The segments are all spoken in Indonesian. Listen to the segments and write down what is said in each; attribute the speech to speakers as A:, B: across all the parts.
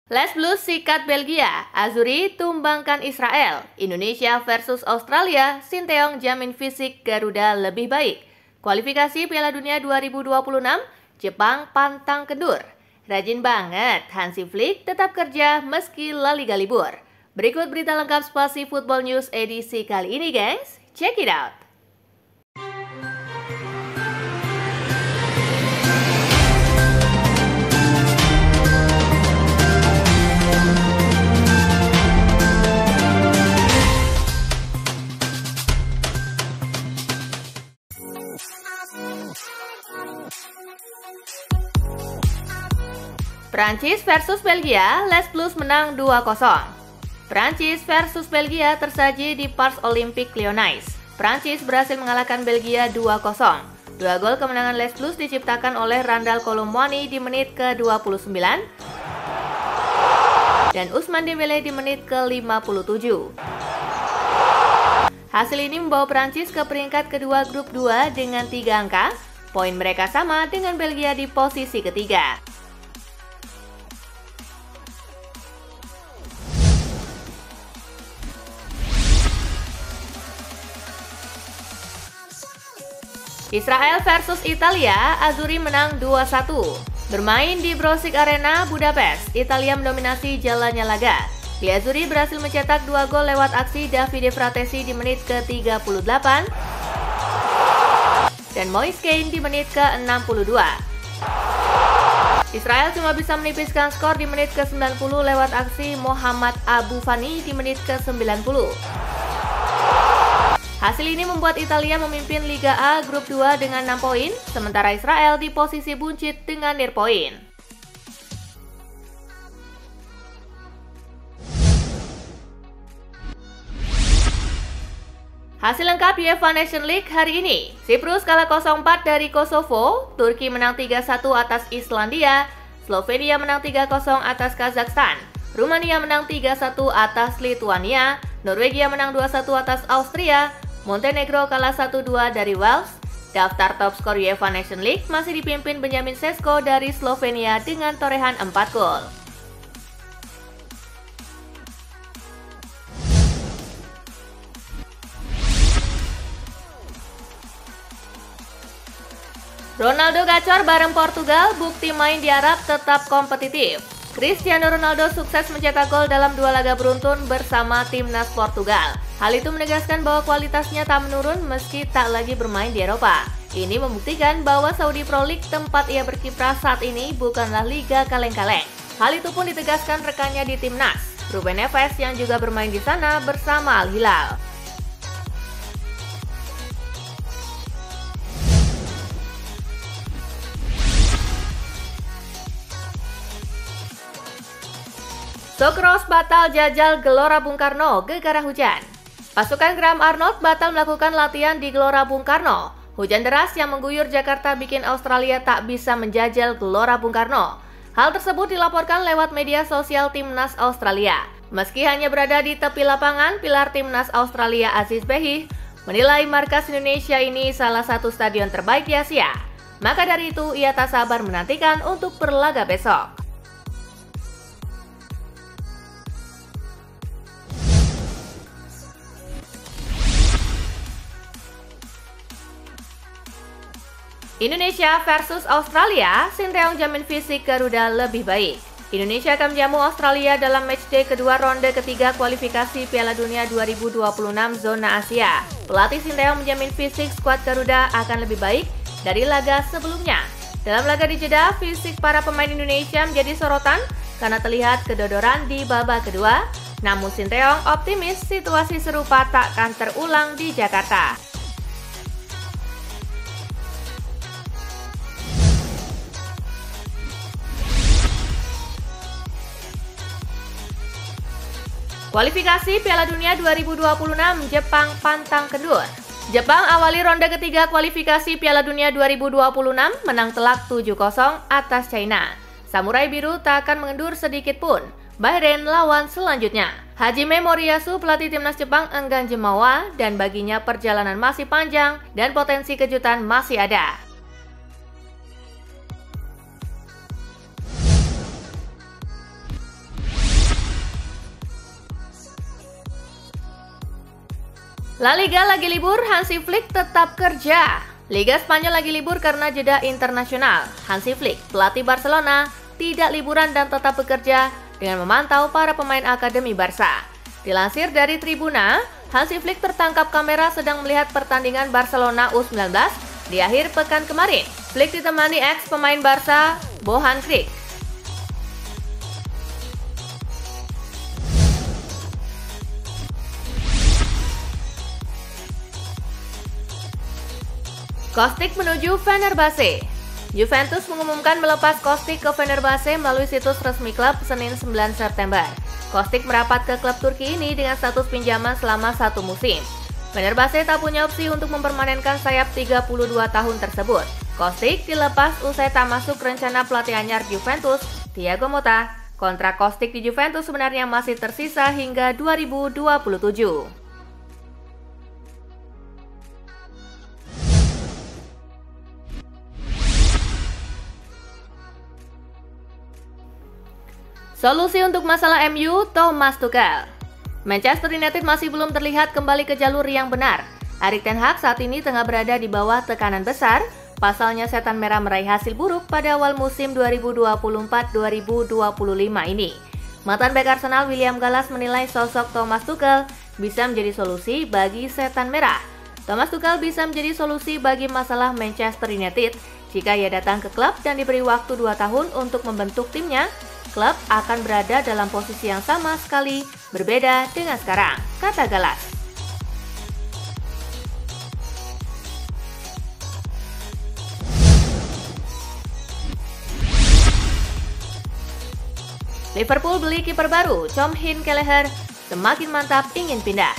A: Les Blues sikat Belgia, Azuri tumbangkan Israel, Indonesia versus Australia, Sinteyong jamin fisik Garuda lebih baik. Kualifikasi Piala Dunia 2026, Jepang pantang kendur. Rajin banget, Hansi Flick tetap kerja meski La Liga libur. Berikut berita lengkap Spasi Football News edisi kali ini, guys. Check it out. Prancis versus Belgia, Les Blues menang 2-0. Prancis versus Belgia tersaji di Parc Olympique Lyonnais. Prancis berhasil mengalahkan Belgia 2-0. Dua gol kemenangan Les Blues diciptakan oleh Randal Kolo Muani di menit ke-29 dan Ousmane Dembélé di menit ke-57. Hasil ini membawa Prancis ke peringkat kedua grup 2 dengan 3 angka. Poin mereka sama dengan Belgia di posisi ketiga. Israel versus Italia, Azuri menang 2-1. Bermain di Brozic Arena, Budapest, Italia mendominasi jalannya laga. Gli Azzurri berhasil mencetak 2 gol lewat aksi Davide Fratesi di menit ke-38 dan Moise Kean di menit ke-62. Israel cuma bisa menipiskan skor di menit ke-90 lewat aksi Mohamed Abu Fani di menit ke-90. Hasil ini membuat Italia memimpin Liga A Grup 2 dengan 6 poin, sementara Israel di posisi buncit dengan nil poin. Hasil lengkap UEFA Nations League hari ini. Siprus kalah 0-4 dari Kosovo, Turki menang 3-1 atas Islandia, Slovenia menang 3-0 atas Kazakhstan, Rumania menang 3-1 atas Lituania, Norwegia menang 2-1 atas Austria, Montenegro kalah 1-2 dari Wales. Daftar top skor UEFA Nations League masih dipimpin Benjamin Sesko dari Slovenia dengan torehan 4 gol. Ronaldo gacor bareng Portugal, bukti main di Arab tetap kompetitif. Cristiano Ronaldo sukses mencetak gol dalam 2 laga beruntun bersama timnas Portugal. Hal itu menegaskan bahwa kualitasnya tak menurun meski tak lagi bermain di Eropa. Ini membuktikan bahwa Saudi Pro League tempat ia berkiprah saat ini bukanlah liga kaleng-kaleng. Hal itu pun ditegaskan rekannya di timnas, Ruben Neves yang juga bermain di sana bersama Al Hilal. Socceroos batal jajal Gelora Bung Karno gegara hujan. Pasukan Graham Arnold batal melakukan latihan di Gelora Bung Karno. Hujan deras yang mengguyur Jakarta bikin Australia tak bisa menjajal Gelora Bung Karno. Hal tersebut dilaporkan lewat media sosial timnas Australia. Meski hanya berada di tepi lapangan, pilar timnas Australia Aziz Behih menilai markas Indonesia ini salah satu stadion terbaik di Asia. Maka dari itu ia tak sabar menantikan untuk berlaga besok. Indonesia versus Australia, Sinteyong jamin fisik Garuda lebih baik. Indonesia akan menjamu Australia dalam matchday kedua ronde ketiga kualifikasi Piala Dunia 2026 zona Asia. Pelatih Sinteyong menjamin fisik skuad Garuda akan lebih baik dari laga sebelumnya. Dalam laga di Jeddah, fisik para pemain Indonesia menjadi sorotan karena terlihat kedodoran di babak kedua. Namun Sinteyong optimis situasi serupa tak akan terulang di Jakarta. Kualifikasi Piala Dunia 2026, Jepang pantang kendur. Jepang awali ronde ketiga kualifikasi Piala Dunia 2026 menang telak 7-0 atas China. Samurai Biru tak akan mengendur sedikit pun. Bahrain lawan selanjutnya. Hajime Moriyasu, pelatih timnas Jepang, enggan jemawa dan baginya perjalanan masih panjang dan potensi kejutan masih ada. La Liga lagi libur, Hansi Flick tetap kerja. Liga Spanyol lagi libur karena jeda internasional. Hansi Flick, pelatih Barcelona, tidak liburan dan tetap bekerja dengan memantau para pemain akademi Barca. Dilansir dari Tribuna, Hansi Flick tertangkap kamera sedang melihat pertandingan Barcelona U19 di akhir pekan kemarin. Flick ditemani ex pemain Barca, Bojan Krić. Kostic menuju Fenerbahce. Juventus mengumumkan melepas Kostic ke Fenerbahce melalui situs resmi klub Senin 9 September. Kostic merapat ke klub Turki ini dengan status pinjaman selama 1 musim. Fenerbahce tak punya opsi untuk mempermanenkan sayap 32 tahun tersebut. Kostic dilepas usai tak masuk rencana pelatih anyar Juventus, Thiago Motta. Kontrak Kostic di Juventus sebenarnya masih tersisa hingga 2027. Solusi untuk masalah MU, Thomas Tuchel. Manchester United masih belum terlihat kembali ke jalur yang benar. Erik ten Hag saat ini tengah berada di bawah tekanan besar. Pasalnya setan merah meraih hasil buruk pada awal musim 2024-2025 ini. Mantan bek Arsenal William Gallas menilai sosok Thomas Tuchel bisa menjadi solusi bagi setan merah. Thomas Tuchel bisa menjadi solusi bagi masalah Manchester United jika ia datang ke klub dan diberi waktu 2 tahun untuk membentuk timnya. Klub akan berada dalam posisi yang sama sekali berbeda dengan sekarang, kata Gallas. Liverpool beli kiper baru, Chom-Hin Kelleher semakin mantap ingin pindah.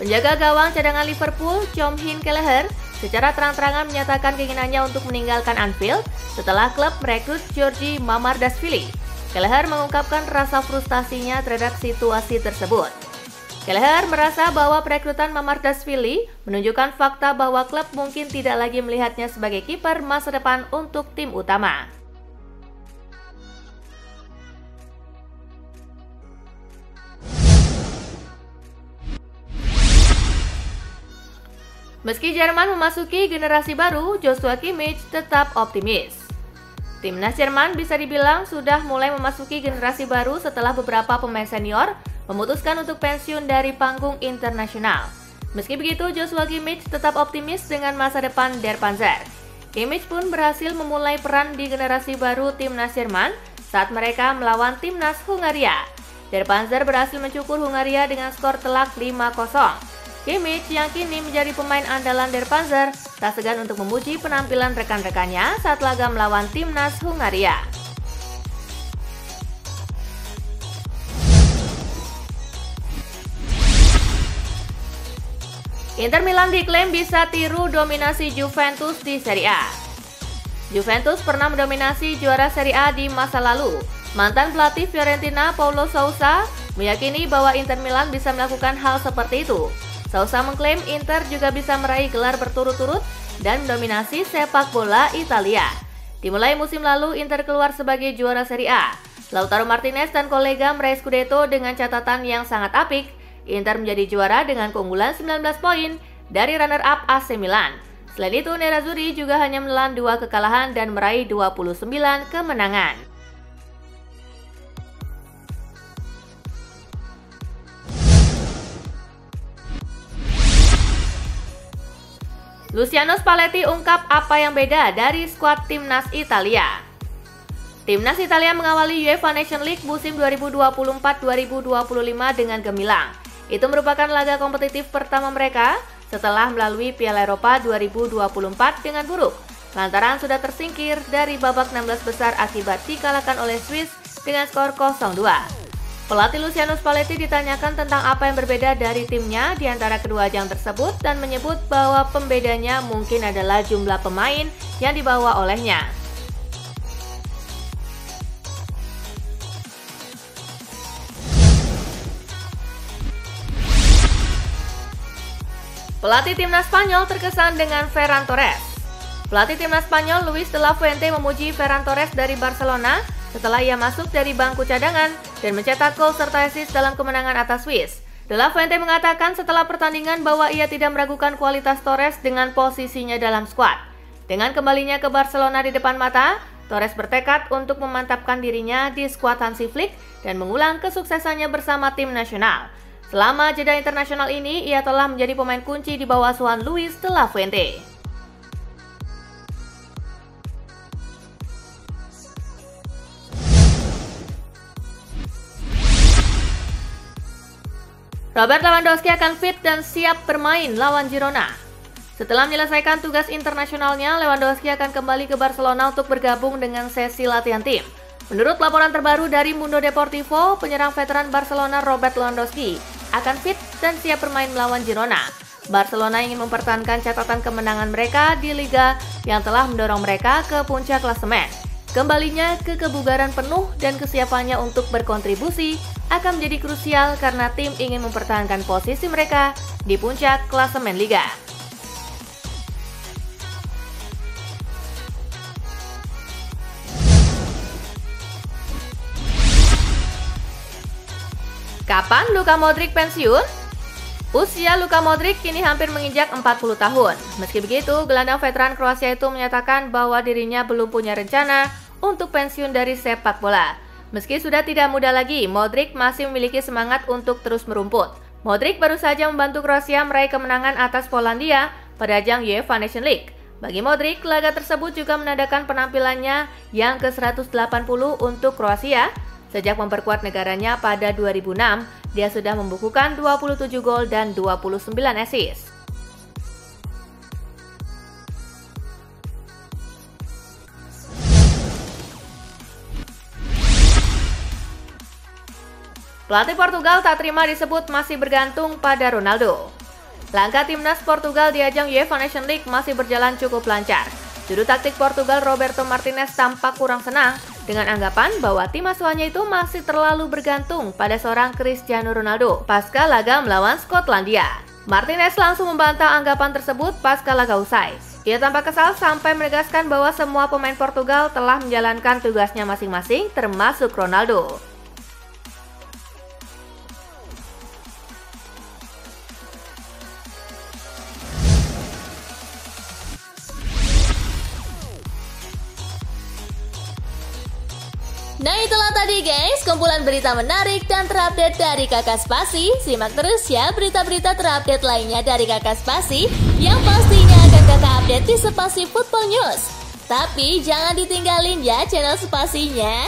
A: Penjaga gawang cadangan Liverpool, Chom-Hin Kelleher, secara terang-terangan menyatakan keinginannya untuk meninggalkan Anfield setelah klub merekrut Georgi Mamardashvili. Kelleher mengungkapkan rasa frustasinya terhadap situasi tersebut. Kelleher merasa bahwa perekrutan Mamardashvili menunjukkan fakta bahwa klub mungkin tidak lagi melihatnya sebagai kiper masa depan untuk tim utama. Meski Jerman memasuki generasi baru, Joshua Kimmich tetap optimis. Timnas Jerman bisa dibilang sudah mulai memasuki generasi baru setelah beberapa pemain senior memutuskan untuk pensiun dari panggung internasional. Meski begitu, Joshua Kimmich tetap optimis dengan masa depan Der Panzer. Kimmich pun berhasil memulai peran di generasi baru Timnas Jerman saat mereka melawan Timnas Hungaria. Der Panzer berhasil mencukur Hungaria dengan skor telak 5-0. Kimmich yang kini menjadi pemain andalan Der Panzer tak segan untuk memuji penampilan rekan-rekannya saat laga melawan Timnas Hungaria. Inter Milan diklaim bisa tiru dominasi Juventus di Serie A. Juventus pernah mendominasi juara Serie A di masa lalu. Mantan pelatih Fiorentina Paulo Sousa meyakini bahwa Inter Milan bisa melakukan hal seperti itu. Sousa mengklaim Inter juga bisa meraih gelar berturut-turut dan mendominasi sepak bola Italia. Dimulai musim lalu, Inter keluar sebagai juara Serie A. Lautaro Martinez dan kolega meraih Scudetto dengan catatan yang sangat apik. Inter menjadi juara dengan keunggulan 19 poin dari runner-up AC Milan. Selain itu, Nerazzurri juga hanya menelan 2 kekalahan dan meraih 29 kemenangan. Luciano Spalletti ungkap apa yang beda dari skuad Timnas Italia. Timnas Italia mengawali UEFA Nations League musim 2024-2025 dengan gemilang. Itu merupakan laga kompetitif pertama mereka setelah melalui Piala Eropa 2024 dengan buruk, lantaran sudah tersingkir dari babak 16 besar akibat dikalahkan oleh Swiss dengan skor 0-2. Pelatih Luciano Spalletti ditanyakan tentang apa yang berbeda dari timnya di antara kedua ajang tersebut dan menyebut bahwa pembedanya mungkin adalah jumlah pemain yang dibawa olehnya. Pelatih timnas Spanyol terkesan dengan Ferran Torres. Pelatih timnas Spanyol Luis de la Fuente memuji Ferran Torres dari Barcelona setelah ia masuk dari bangku cadangan dan mencetak gol serta assist dalam kemenangan atas Swiss. De La Fuente mengatakan setelah pertandingan bahwa ia tidak meragukan kualitas Torres dengan posisinya dalam skuad. Dengan kembalinya ke Barcelona di depan mata, Torres bertekad untuk memantapkan dirinya di skuad Hansi Flick dan mengulang kesuksesannya bersama tim nasional. Selama jeda internasional ini, ia telah menjadi pemain kunci di bawah asuhan Luis De La Fuente. Robert Lewandowski akan fit dan siap bermain lawan Girona. Setelah menyelesaikan tugas internasionalnya, Lewandowski akan kembali ke Barcelona untuk bergabung dengan sesi latihan tim. Menurut laporan terbaru dari Mundo Deportivo, penyerang veteran Barcelona Robert Lewandowski akan fit dan siap bermain melawan Girona. Barcelona ingin mempertahankan catatan kemenangan mereka di Liga yang telah mendorong mereka ke puncak klasemen. Kembalinya ke kebugaran penuh dan kesiapannya untuk berkontribusi akan menjadi krusial karena tim ingin mempertahankan posisi mereka di puncak klasemen Liga. Kapan Luka Modric pensiun? Usia Luka Modric kini hampir menginjak 40 tahun. Meski begitu, gelandang veteran Kroasia itu menyatakan bahwa dirinya belum punya rencana untuk pensiun dari sepak bola. Meski sudah tidak muda lagi, Modric masih memiliki semangat untuk terus merumput. Modric baru saja membantu Kroasia meraih kemenangan atas Polandia pada ajang UEFA Nations League. Bagi Modric, laga tersebut juga menandakan penampilannya yang ke-180 untuk Kroasia. Sejak memperkuat negaranya pada 2006, dia sudah membukukan 27 gol dan 29 assist. Pelatih Portugal tak terima disebut masih bergantung pada Ronaldo. Langkah timnas Portugal di ajang UEFA Nations League masih berjalan cukup lancar. Juru taktik Portugal Roberto Martinez tampak kurang senang dengan anggapan bahwa tim asuhannya itu masih terlalu bergantung pada seorang Cristiano Ronaldo pasca laga melawan Skotlandia. Martinez langsung membantah anggapan tersebut pasca laga usai. Ia tampak kesal sampai menegaskan bahwa semua pemain Portugal telah menjalankan tugasnya masing-masing termasuk Ronaldo.
B: Nah itulah tadi guys, kumpulan berita menarik dan terupdate dari Kakak Spasi. Simak terus ya berita-berita terupdate lainnya dari Kakak Spasi yang pastinya akan Kakak update di Spasi Football News. Tapi jangan ditinggalin ya channel Spasinya,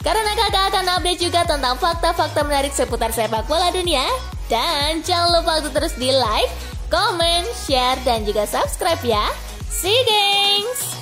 B: karena Kakak akan update juga tentang fakta-fakta menarik seputar sepak bola dunia. Dan jangan lupa untuk terus di like, comment, share, dan juga subscribe ya. See you guys!